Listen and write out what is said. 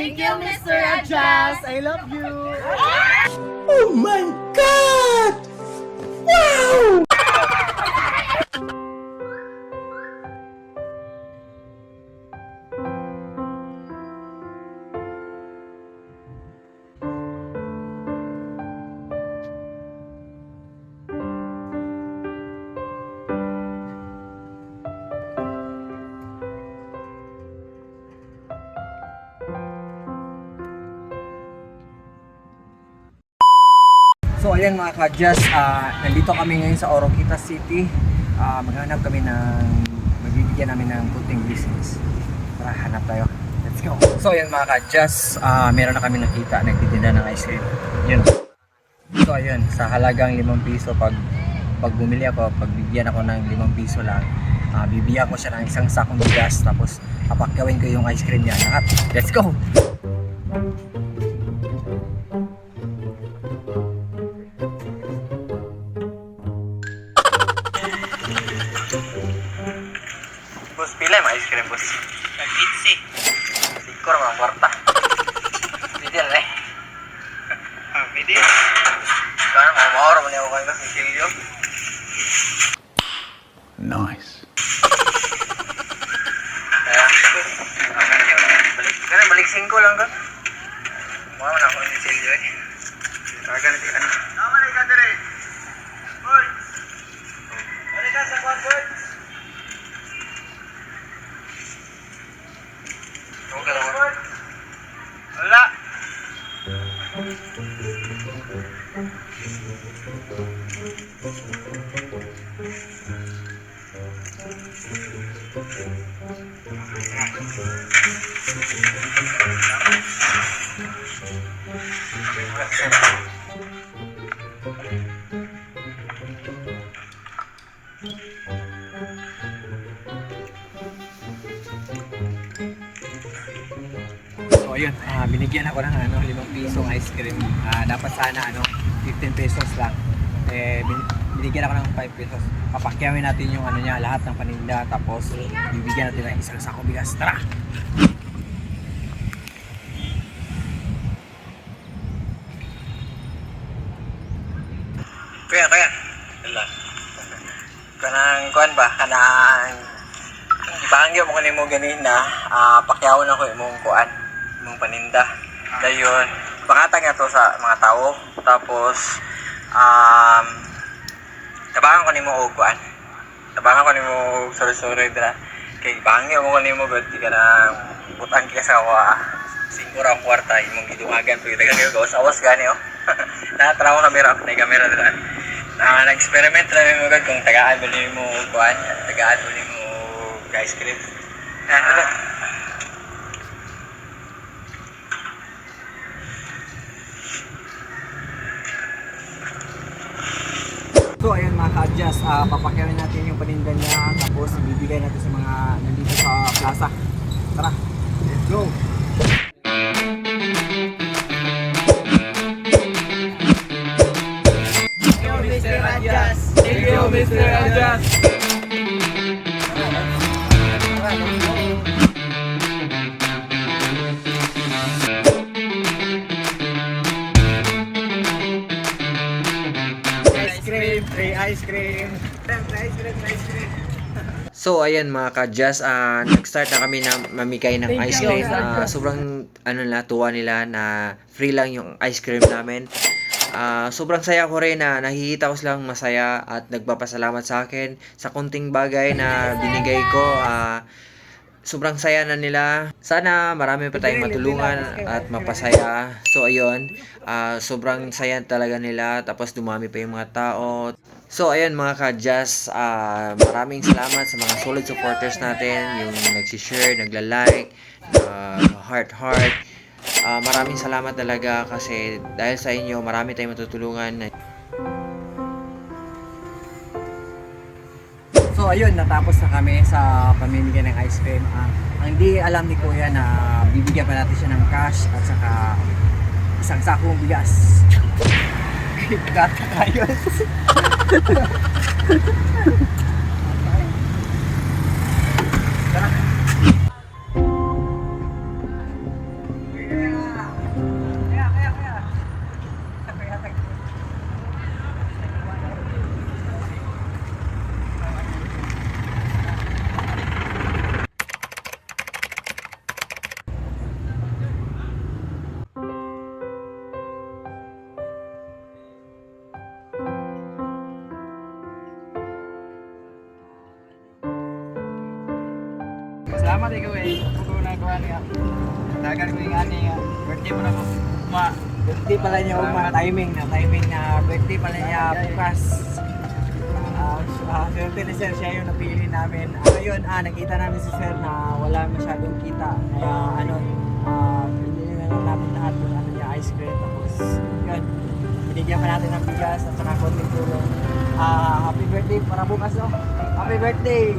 Thank you, Mr. Adjust. I love you. Oh my God! Wow! So ayan mga ka-Just, nandito kami ngayon sa Oroquita City. Maghanap kami magbibigyan namin ng kunting business. Tara, hanap tayo. Let's go. So ayan mga ka-Just, meron na kami nakita, nagtitinda ng ice cream. Yun. So ayun, sa halagang 5 piso, pag bumili ako, pagbibigyan ako ng 5 piso lang, bibigyan ko siya ng isang sakong bigas, tapos papakyawin ko yung ice cream niya lahat. Let's go! Boss, pila yung ice cream, boss? Nag-itsi. Sikor mga kwarta. Pwede na eh. Pwede. Kaya mga maoro mo niya ako kayo sa silyo. Nice. Balik 5 lang ka. Mga man ako sa silyo eh. Kaya ganito yan. Tama na ikaw dire. Hoy! Balik ka sa kwarta. Wala. So ayun, binigyan ako ng 5 pisong ice cream. Dapat sana 15 pesos lang. Binigyan ako ng 5 pesos. Papakyawin natin yung niya, lahat ng paninda, tapos bibigyan natin ng isang sako bigas. Tara! Kaya. Wala. Kanang kuan ba? Kanang ibangyo mo kanimo ganina, pakyawon ako imong kuan, imong paninda. Dayon, bakatang nga to sa mga tao. Tapos tabangan ko nimo og kuan. Tabangan ko nimo og sorry dira. Kay bangyo mo kanimo gud di ka na butang ka sa wa. Siguro ang kwarta imong gidumagan pag dagan ko sa awas gani oh. Natrawo kamera, na kamera dira. Nag-experiment lang mo gud kung tagaan mo nimo og kuan, tagaan mo nimo ice cream. So ayun mga ka-Adjust, papakyawin natin yung paninda niya, tapos ibibigay natin sa mga nandito sa plaza. Tara, let's go! Mr. Adjust. Thank you, Mr. Adjust. Ice cream. So ayan mga ka-Just, nag-start na kami na mamigay ng ice cream. Sobrang tuwa nila na free lang yung ice cream namin. Sobrang saya ko rin na nakikita ko silang masaya at nagpapasalamat sa akin sa kunting bagay na binigay ko. Sobrang saya na nila. Sana marami pa tayong matulungan at mapasaya. So ayun, sobrang saya talaga nila, tapos dumami pa yung mga tao. So ayun mga ka-Just, maraming salamat sa mga solid supporters natin, yung nagsishare, nagla-like, heart. Maraming salamat talaga kasi dahil sa inyo marami tayong matutulungan. So ayun, natapos na kami sa pamimigay ng ice cream. Ang hindi alam ni Kuya na bibigyan pa natin siya ng cash at saka isang sakong bigas. Gata kayo. Tara. Salamat ikaw eh. Kung nagawa niya. Dagan ko yung ani nga. Birthday mo na ko. Birthday pala niya timing na birthday pala niya bukas. Swerte ni Sir, siya yung napili namin. Ngayon, nakita namin si Sir na wala masyadong kita. Kaya pinili na lang namin lahat yung ice cream. Tapos yun, binigyan pa natin ng bigas at saka konting tulong. Happy birthday para bukas, no? Happy birthday!